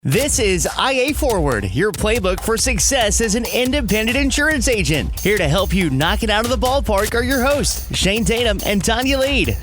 This is IA Forward, your playbook for success as an independent insurance agent. Here to help you knock it out of the ballpark are your hosts, Shane Tatum and Tonya Lead.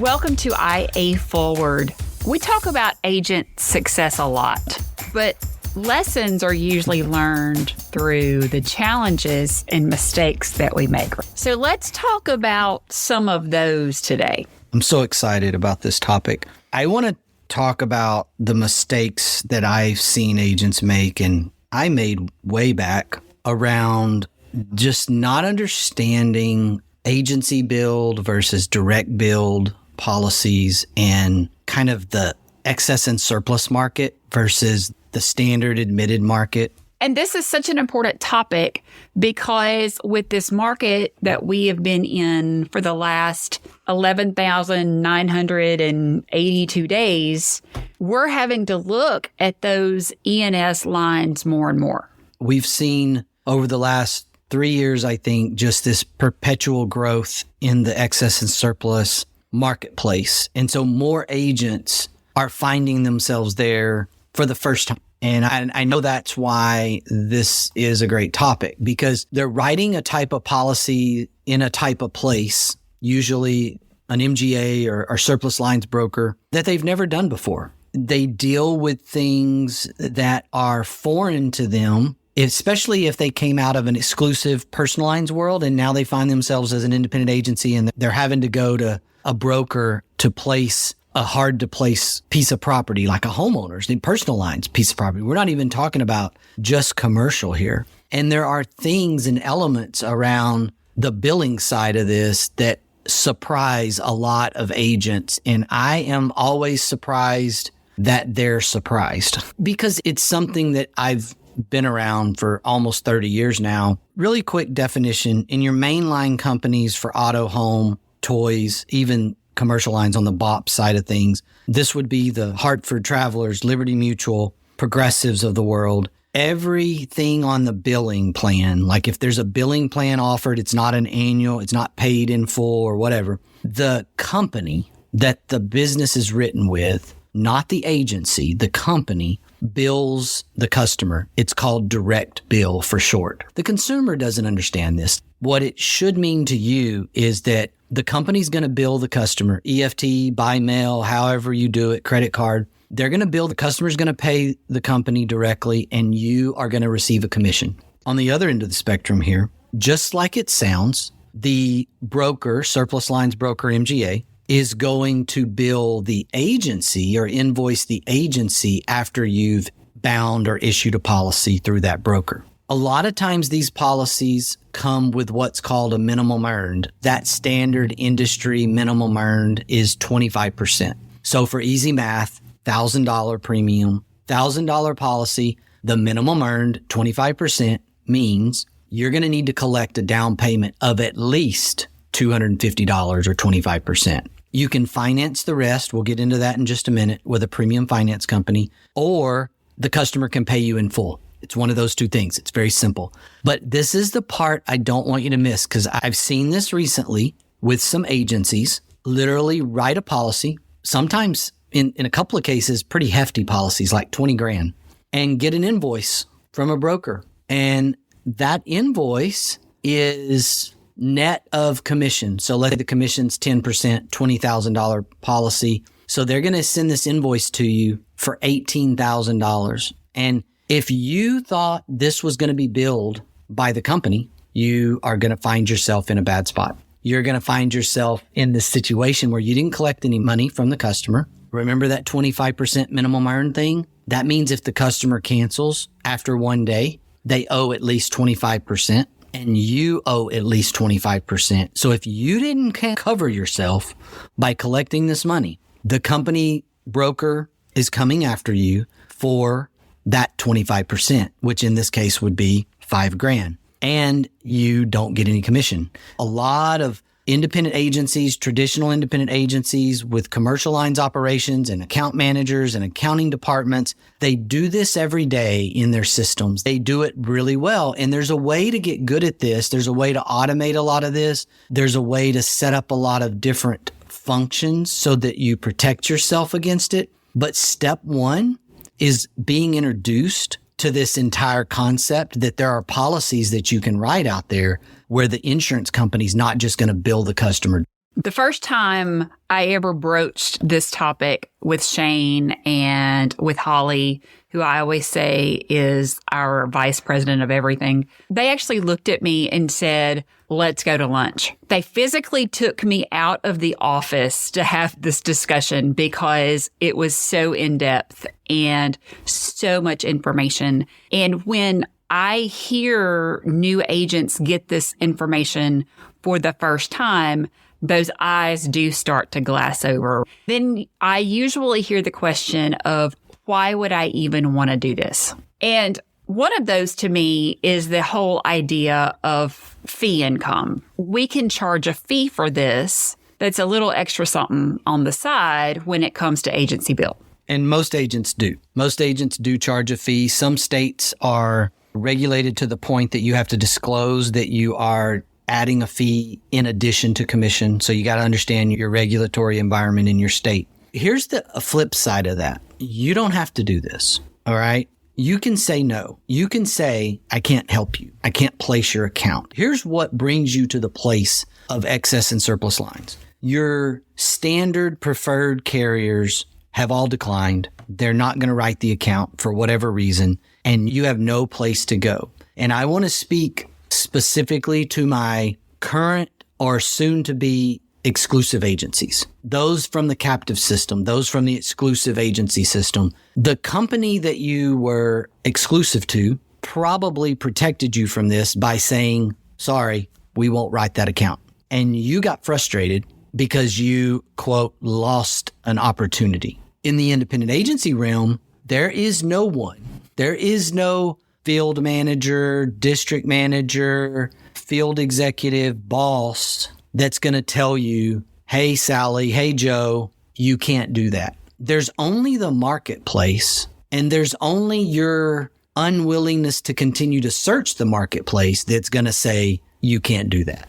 Welcome to IA Forward. We talk about agent success a lot, but lessons are usually learned through the challenges and mistakes that we make. So let's talk about some of those today. I'm so excited about this topic. I want to talk about the mistakes that I've seen agents make, and I made way back around just not understanding agency build versus direct build policies and kind of the excess and surplus market versus the standard admitted market. And this is such an important topic because with this market that we have been in for the last 11,982 days, we're having to look at those E&S lines more and more. We've seen over the last 3 years, I think, just this perpetual growth in the excess and surplus marketplace. And so more agents are finding themselves there for the first time. And I know that's why this is a great topic, because they're writing a type of policy in a type of place, usually an MGA or surplus lines broker, that they've never done before. They deal with things that are foreign to them, especially if they came out of an exclusive personal lines world and now they find themselves as an independent agency and they're having to go to a broker to place a hard to place piece of property like a homeowner's in personal lines piece of property. We're not even talking about just commercial here. And there are things and elements around the billing side of this that surprise a lot of agents. And I am always surprised that they're surprised because it's something that I've been around for almost 30 years now. Really quick definition: in your mainline companies for auto, home, toys, even commercial lines on the BOP side of things, this would be the Hartford Travelers, Liberty Mutual, Progressives of the world. Everything on the billing plan, like if there's a billing plan offered, it's not an annual, it's not paid in full or whatever. The company that the business is written with, not the agency, the company bills the customer. It's called direct bill for short. The consumer doesn't understand this. What it should mean to you is that the company's going to bill the customer, EFT, by mail, however you do it, credit card. They're going to bill, the customer's going to pay the company directly, and you are going to receive a commission. On the other end of the spectrum here, just like it sounds, the broker, surplus lines broker, MGA, is going to bill the agency or invoice the agency after you've bound or issued a policy through that broker. A lot of times these policies come with what's called a minimum earned. That standard industry minimum earned is 25%. So for easy math, $1,000 premium, $1,000 policy, the minimum earned 25% means you're going to need to collect a down payment of at least $250 or 25%. You can finance the rest. We'll get into that in just a minute with a premium finance company, or the customer can pay you in full. It's one of those two things. It's very simple. But this is the part I don't want you to miss, because I've seen this recently with some agencies literally write a policy, sometimes in a couple of cases, pretty hefty policies like 20 grand, and get an invoice from a broker. And that invoice is net of commission. So let's say the commission's 10%, $20,000 policy. So they're going to send this invoice to you for $18,000. And if you thought this was going to be billed by the company, you are going to find yourself in a bad spot. You're going to find yourself in this situation where you didn't collect any money from the customer. Remember that 25% minimum earned thing? That means if the customer cancels after 1 day, they owe at least 25%, and you owe at least 25%. So if you didn't cover yourself by collecting this money, the company broker is coming after you for that 25%, which in this case would be $5,000, and you don't get any commission. A lot of independent agencies, traditional independent agencies with commercial lines operations and account managers and accounting departments, they do this every day in their systems. They do it really well. And there's a way to get good at this. There's a way to automate a lot of this. There's a way to set up a lot of different functions so that you protect yourself against it. But step one is being introduced to this entire concept that there are policies that you can write out there where the insurance company's not just going to bill the customer. The first time I ever broached this topic with Shane and with Holly, who I always say is our vice president of everything, they actually looked at me and said, let's go to lunch. They physically took me out of the office to have this discussion because it was so in-depth and so much information. And when I hear new agents get this information for the first time, those eyes do start to glass over. Then I usually hear the question of, why would I even want to do this? And one of those to me is the whole idea of fee income. We can charge a fee for this that's a little extra something on the side when it comes to agency bill. And most agents do. Most agents do charge a fee. Some states are regulated to the point that you have to disclose that you are adding a fee in addition to commission. So you got to understand your regulatory environment in your state. Here's the flip side of that. You don't have to do this. All right. You can say no. You can say, I can't help you. I can't place your account. Here's what brings you to the place of excess and surplus lines. Your standard preferred carriers have all declined. They're not going to write the account for whatever reason, and you have no place to go. And I want to speak specifically to my current or soon to be exclusive agencies, those from the captive system, those from the exclusive agency system. The company that you were exclusive to probably protected you from this by saying, sorry, we won't write that account. And you got frustrated because you, quote, lost an opportunity. In the independent agency realm, there is no one. There is no field manager, district manager, field executive, boss that's going to tell you, hey, Sally, hey, Joe, you can't do that. There's only the marketplace, and there's only your unwillingness to continue to search the marketplace that's going to say you can't do that.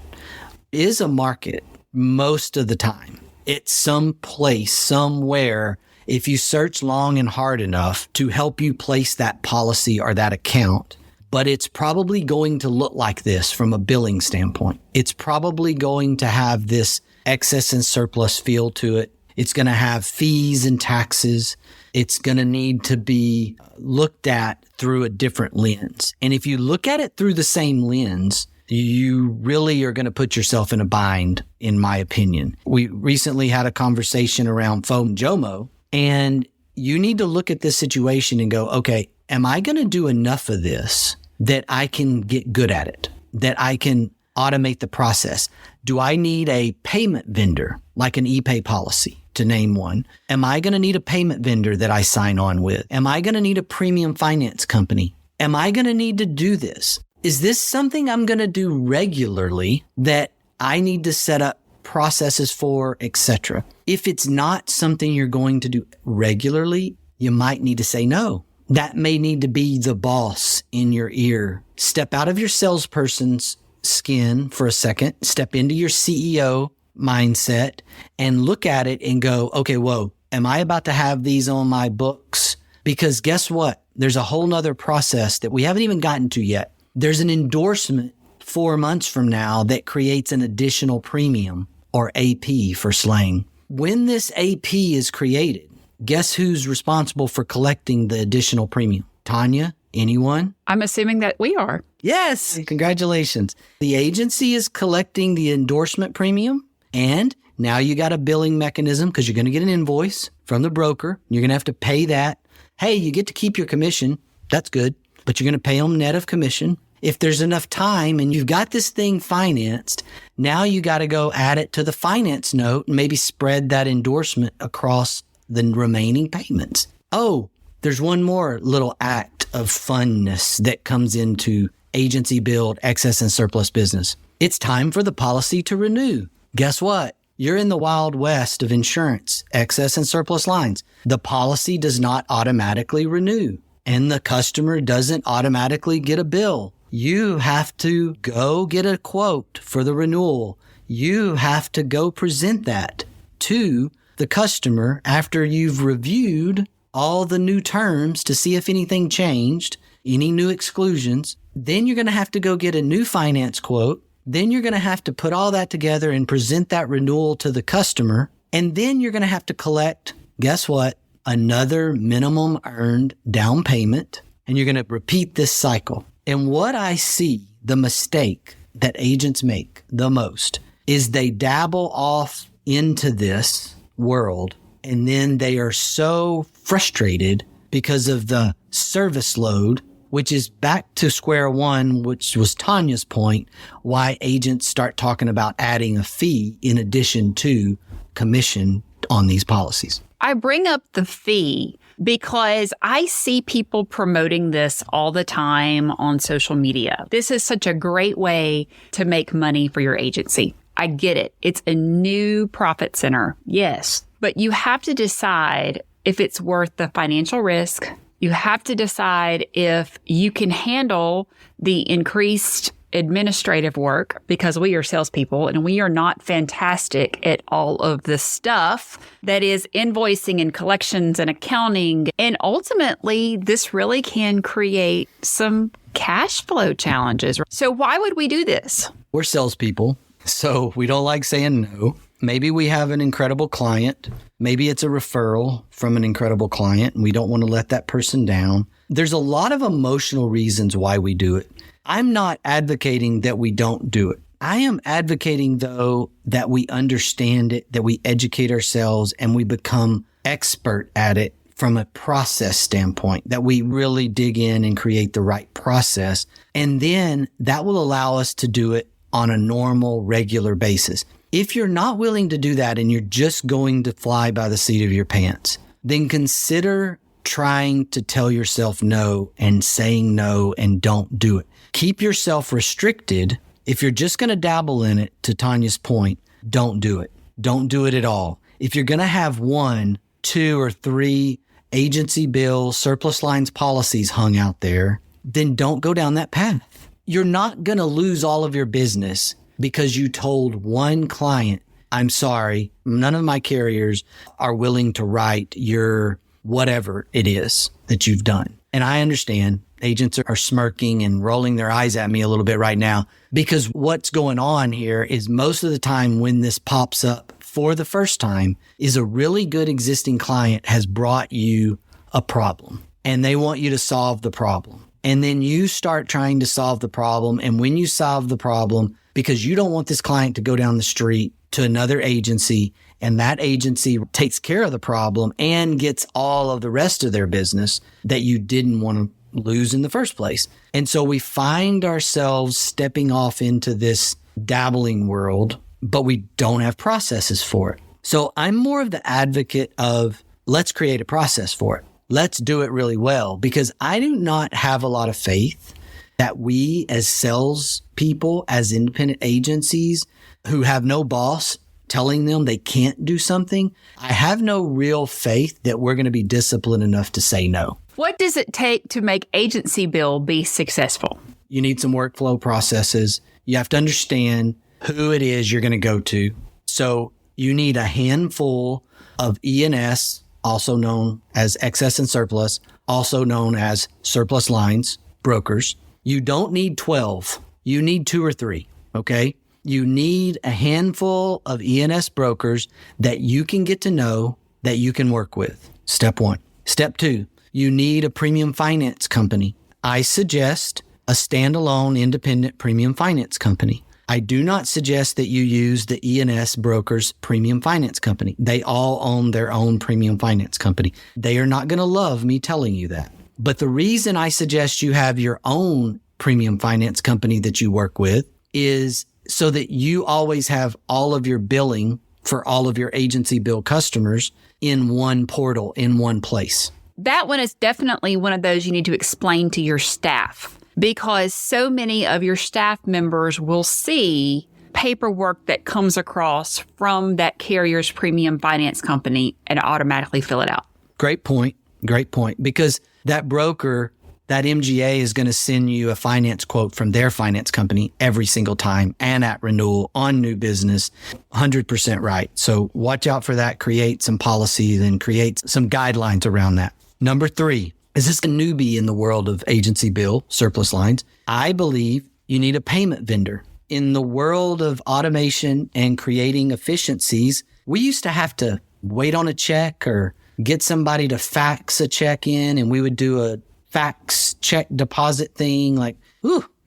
Is a market most of the time. It's some place, somewhere, if you search long and hard enough to help you place that policy or that account. But it's probably going to look like this from a billing standpoint. It's probably going to have this excess and surplus feel to it. It's going to have fees and taxes. It's going to need to be looked at through a different lens. And if you look at it through the same lens, you really are going to put yourself in a bind, in my opinion. We recently had a conversation around foam JOMO, and you need to look at this situation and go, okay, am I going to do enough of this that I can get good at it, that I can automate the process? Do I need a payment vendor like an ePay policy, to name one? Am I going to need a payment vendor that I sign on with? Am I going to need a premium finance company? Am I going to need to do this? Is this something I'm going to do regularly that I need to set up processes for, etc.? If it's not something you're going to do regularly, you might need to say no. That may need to be the boss in your ear. Step out of your salesperson's skin for a second, step into your CEO mindset and look at it and go, okay, whoa, am I about to have these on my books? Because guess what? There's a whole nother process that we haven't even gotten to yet. There's an endorsement 4 months from now that creates an additional premium, or AP for slang. When this AP is created, guess who's responsible for collecting the additional premium? Tonya? Anyone? I'm assuming that we are. Yes. Congratulations. The agency is collecting the endorsement premium, and now you got a billing mechanism because you're going to get an invoice from the broker. You're going to have to pay that. Hey, you get to keep your commission. That's good. But you're going to pay them net of commission. If there's enough time and you've got this thing financed, now you got to go add it to the finance note and maybe spread that endorsement across the remaining payments. Oh, there's one more little act of funness that comes into agency build, excess and surplus business. It's time for the policy to renew. Guess what? You're in the Wild West of insurance, excess and surplus lines. The policy does not automatically renew, and the customer doesn't automatically get a bill. You have to go get a quote for the renewal. You have to go present that to the customer after you've reviewed all the new terms to see if anything changed, any new exclusions. Then you're going to have to go get a new finance quote. Then you're going to have to put all that together and present that renewal to the customer. And then you're going to have to collect, guess what? Another minimum earned down payment. And you're going to repeat this cycle. And what I see, the mistake that agents make the most is they dabble off into this world, and then they are so frustrated because of the service load, which is back to square one, which was Tonya's point, why agents start talking about adding a fee in addition to commission on these policies. I bring up the fee because I see people promoting this all the time on social media. This is such a great way to make money for your agency. I get it. It's a new profit center. Yes. But you have to decide if it's worth the financial risk. You have to decide if you can handle the increased administrative work, because we are salespeople and we are not fantastic at all of the stuff that is invoicing and collections and accounting. And ultimately, this really can create some cash flow challenges. So why would we do this? We're salespeople, so we don't like saying no. Maybe we have an incredible client. Maybe it's a referral from an incredible client and we don't want to let that person down. There's a lot of emotional reasons why we do it. I'm not advocating that we don't do it. I am advocating, though, that we understand it, that we educate ourselves, and we become expert at it from a process standpoint, that we really dig in and create the right process. And then that will allow us to do it on a normal, regular basis. If you're not willing to do that and you're just going to fly by the seat of your pants, then consider trying to tell yourself no and saying no and don't do it. Keep yourself restricted. If you're just going to dabble in it, to Tonya's point, don't do it. Don't do it at all. If you're going to have 1, 2, or 3 agency bills, surplus lines policies hung out there, then don't go down that path. You're not going to lose all of your business because you told one client, I'm sorry, none of my carriers are willing to write your whatever it is that you've done. And I understand agents are smirking and rolling their eyes at me a little bit right now, because what's going on here is most of the time when this pops up for the first time is a really good existing client has brought you a problem and they want you to solve the problem. And then you start trying to solve the problem. And when you solve the problem, because you don't want this client to go down the street to another agency, and that agency takes care of the problem and gets all of the rest of their business that you didn't want to lose in the first place. And so we find ourselves stepping off into this dabbling world, but we don't have processes for it. So I'm more of the advocate of let's create a process for it. Let's do it really well, because I do not have a lot of faith that we as sales people, as independent agencies who have no boss telling them they can't do something, I have no real faith that we're going to be disciplined enough to say no. What does it take to make Agency Bill be successful? You need some workflow processes. You have to understand who it is you're going to go to. So you need a handful of E&S, also known as excess and surplus, also known as surplus lines, brokers. You don't need 12. You need 2 or 3, okay? You need a handful of E&S brokers that you can get to know, that you can work with. Step 1. Step 2, you need a premium finance company. I suggest a standalone independent premium finance company. I do not suggest that you use the E&S broker's premium finance company. They all own their own premium finance company. They are not going to love me telling you that. But the reason I suggest you have your own premium finance company that you work with is so that you always have all of your billing for all of your agency bill customers in one portal, in one place. That one is definitely one of those you need to explain to your staff, because so many of your staff members will see paperwork that comes across from that carrier's premium finance company and automatically fill it out. Great point. Great point. Because that broker, that MGA is going to send you a finance quote from their finance company every single time and at renewal on new business, 100% right. So watch out for that. Create some policies and create some guidelines around that. Number 3, is this a newbie in the world of agency bill surplus lines? I believe you need a payment vendor. In the world of automation and creating efficiencies, we used to have to wait on a check or get somebody to fax a check in, and we would do a fax check deposit thing.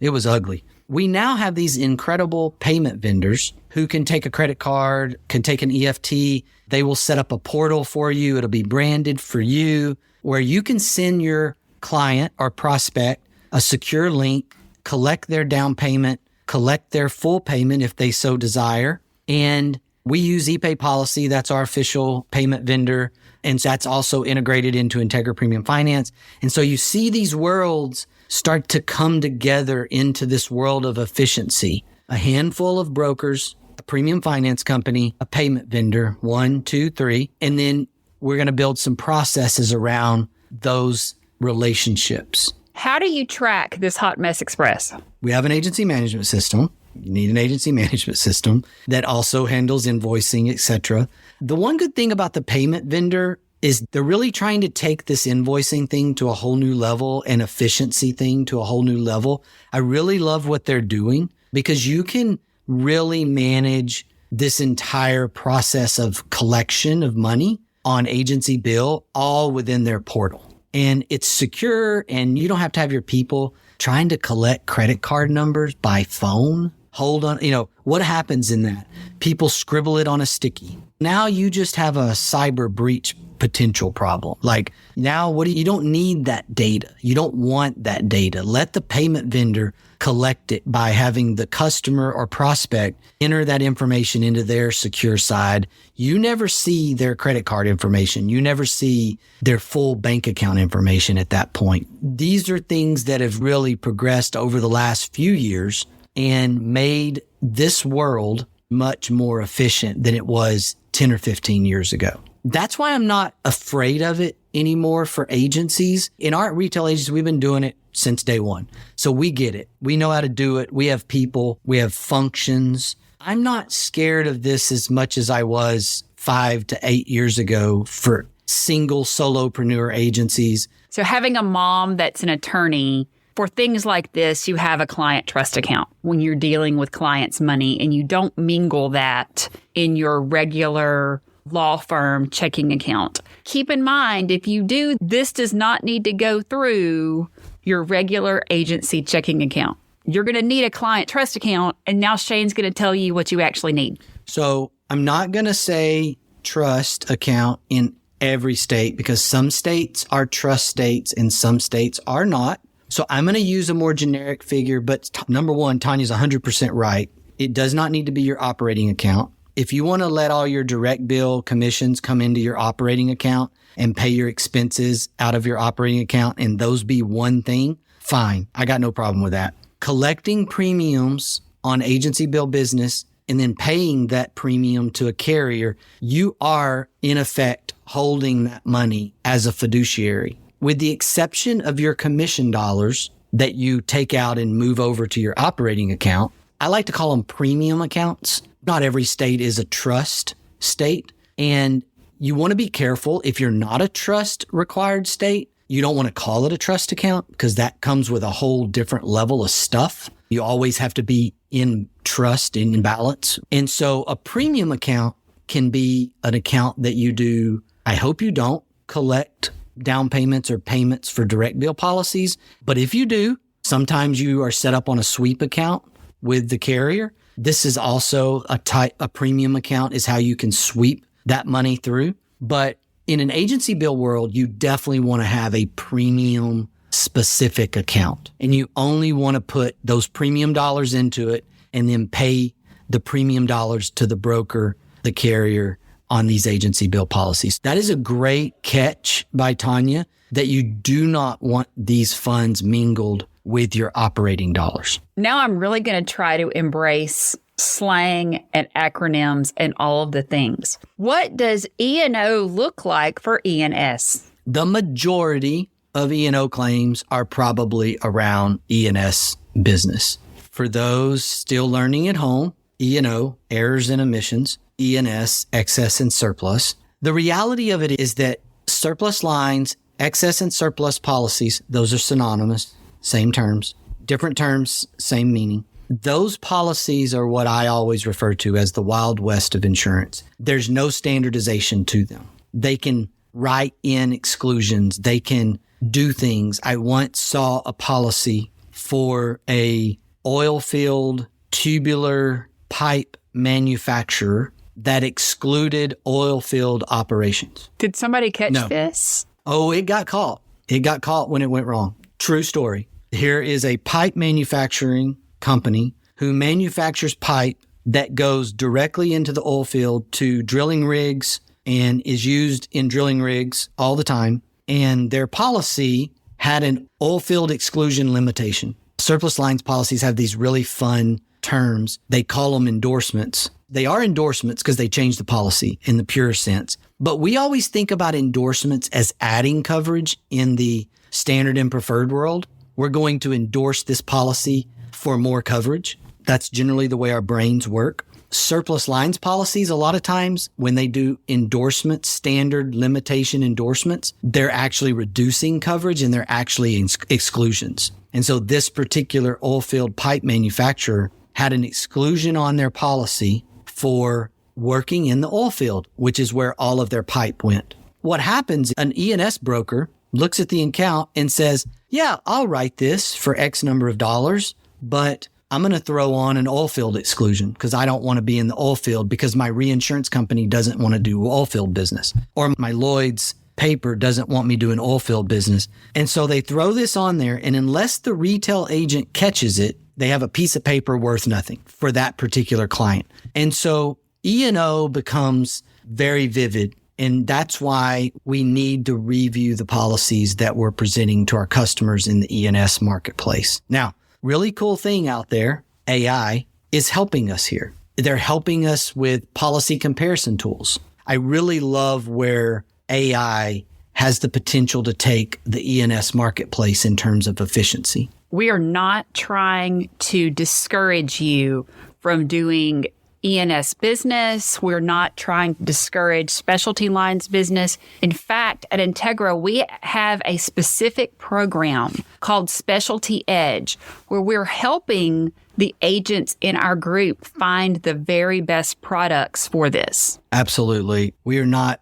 It was ugly. We now have these incredible payment vendors who can take a credit card, can take an EFT. They will set up a portal for you. It'll be branded for you, where you can send your client or prospect a secure link, collect their down payment, collect their full payment if they so desire. And we use ePay Policy. That's our official payment vendor. And that's also integrated into Integra Premium Finance. And so you see these worlds start to come together into this world of efficiency. A handful of brokers, a premium finance company, a payment vendor, 1, 2, 3. And then we're going to build some processes around those relationships. How do you track this Hot Mess Express? We have an agency management system. You need an agency management system that also handles invoicing, etc. The one good thing about the payment vendor is they're really trying to take this invoicing thing to a whole new level and efficiency thing to a whole new level. I really love what they're doing because you can really manage this entire process of collection of money on agency bill all within their portal. And it's secure, and you don't have to have your people trying to collect credit card numbers by phone. Hold on. What happens in that? People scribble it on a sticky. Now you just have a cyber breach potential problem. You don't need that data. You don't want that data. Let the payment vendor collect it by having the customer or prospect enter that information into their secure side. You never see their credit card information. You never see their full bank account information at that point. These are things that have really progressed over the last few years and made this world much more efficient than it was 10 or 15 years ago. That's why I'm not afraid of it anymore for agencies. In our retail agencies, we've been doing it since day one. So we get it. We know how to do it. We have people. We have functions. I'm not scared of this as much as I was 5 to 8 years ago for single solopreneur agencies. So having a mom that's an attorney, for things like this, you have a client trust account when you're dealing with clients' money, and you don't mingle that in your regular law firm checking account. Keep in mind, if you do, this does not need to go through your regular agency checking account. You're going to need a client trust account, and now Shane's going to tell you what you actually need. So I'm not going to say trust account in every state because some states are trust states and some states are not. So I'm going to use a more generic figure, but number one, Tonya's 100% right. It does not need to be your operating account. If you want to let all your direct bill commissions come into your operating account and pay your expenses out of your operating account and those be one thing, fine. I got no problem with that. Collecting premiums on agency bill business and then paying that premium to a carrier, you are in effect holding that money as a fiduciary. With the exception of your commission dollars that you take out and move over to your operating account, I like to call them premium accounts. Not every state is a trust state. And you want to be careful if you're not a trust required state. You don't want to call it a trust account because that comes with a whole different level of stuff. You always have to be in trust and in balance. And so a premium account can be an account that you do, I hope you don't collect down payments or payments for direct bill policies. But if you do, sometimes you are set up on a sweep account with the carrier. This is also a premium account is how you can sweep that money through. But in an agency bill world, you definitely want to have a premium specific account. And you only want to put those premium dollars into it and then pay the premium dollars to the broker, the carrier, on these agency bill policies. That is a great catch by Tonya, that you do not want these funds mingled with your operating dollars. Now I'm really going to try to embrace slang and acronyms and all of the things. What does E&O look like for E&S? The majority of E&O claims are probably around E&S business. For those still learning at home, E&O, errors and omissions, E&S, excess and surplus. The reality of it is that surplus lines excess and surplus policies, those are synonymous, same terms, different terms, same meaning. Those policies are what I always refer to as the Wild West of insurance. There's no standardization to them. They can write in exclusions. They can do things. I once saw a policy for a oil field tubular pipe manufacturer that excluded oil field operations. Did somebody catch this? Oh, it got caught. It got caught when it went wrong. True story. Here is a pipe manufacturing company who manufactures pipe that goes directly into the oil field to drilling rigs and is used in drilling rigs all the time. And their policy had an oil field exclusion limitation. Surplus lines policies have these really fun terms. They call them endorsements. They are endorsements because they change the policy in the pure sense. But we always think about endorsements as adding coverage in the standard and preferred world. We're going to endorse this policy for more coverage. That's generally the way our brains work. Surplus lines policies, a lot of times when they do endorsements, standard limitation endorsements, they're actually reducing coverage and they're actually exclusions. And so this particular oil field pipe manufacturer had an exclusion on their policy for working in the oil field, which is where all of their pipe went. What happens, an E&S broker looks at the account and says, yeah, I'll write this for X number of dollars, but I'm going to throw on an oil field exclusion because I don't want to be in the oil field because my reinsurance company doesn't want to do oil field business, or my Lloyd's paper doesn't want me doing oil field business. And so they throw this on there, and unless the retail agent catches it, they have a piece of paper worth nothing for that particular client. And so E&O becomes very vivid. And that's why we need to review the policies that we're presenting to our customers in the E&S marketplace. Now, really cool thing out there, AI is helping us here. They're helping us with policy comparison tools. I really love where AI has the potential to take the E&S marketplace in terms of efficiency. We are not trying to discourage you from doing E&S business. We're not trying to discourage specialty lines business. In fact, at Integra, we have a specific program called Specialty Edge, where we're helping the agents in our group find the very best products for this. Absolutely. We are not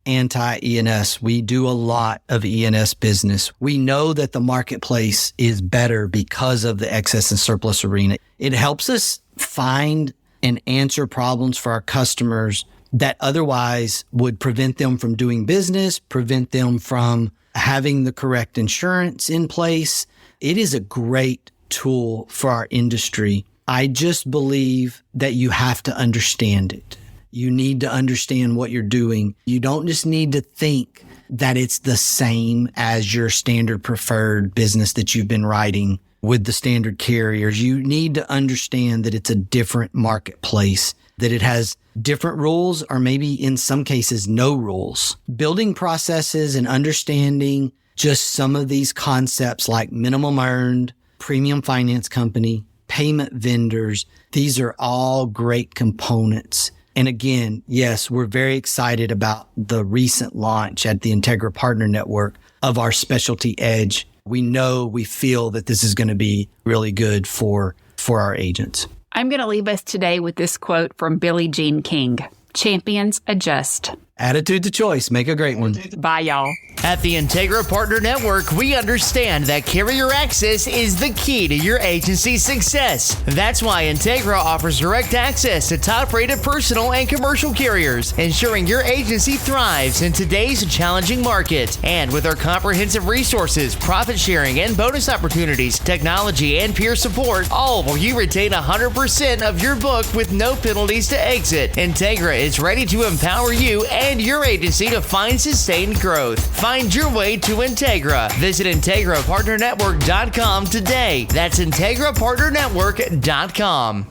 anti-E&S. We do a lot of E&S business. We know that the marketplace is better because of the excess and surplus arena. It helps us find and answer problems for our customers that otherwise would prevent them from doing business, prevent them from having the correct insurance in place. It is a great tool for our industry. I just believe that you have to understand it. You need to understand what you're doing. You don't just need to think that it's the same as your standard preferred business that you've been writing with the standard carriers. You need to understand that it's a different marketplace, that it has different rules, or maybe in some cases, no rules. Building processes and understanding just some of these concepts like minimum earned, premium finance company, payment vendors, these are all great components. And again, yes, we're very excited about the recent launch at the Integra Partner Network of our Specialty Edge. We feel that this is going to be really good for our agents. I'm going to leave us today with this quote from Billie Jean King. Champions adjust. Attitude to choice. Make a great one. Bye, y'all. At the Integra Partner Network, we understand that carrier access is the key to your agency's success. That's why Integra offers direct access to top-rated personal and commercial carriers, ensuring your agency thrives in today's challenging market. And with our comprehensive resources, profit sharing and bonus opportunities, technology and peer support, all while you retain 100% of your book with no penalties to exit. Integra is ready to empower you and your agency to find sustained growth. Find your way to Integra. Visit IntegraPartnerNetwork.com today. That's IntegraPartnerNetwork.com.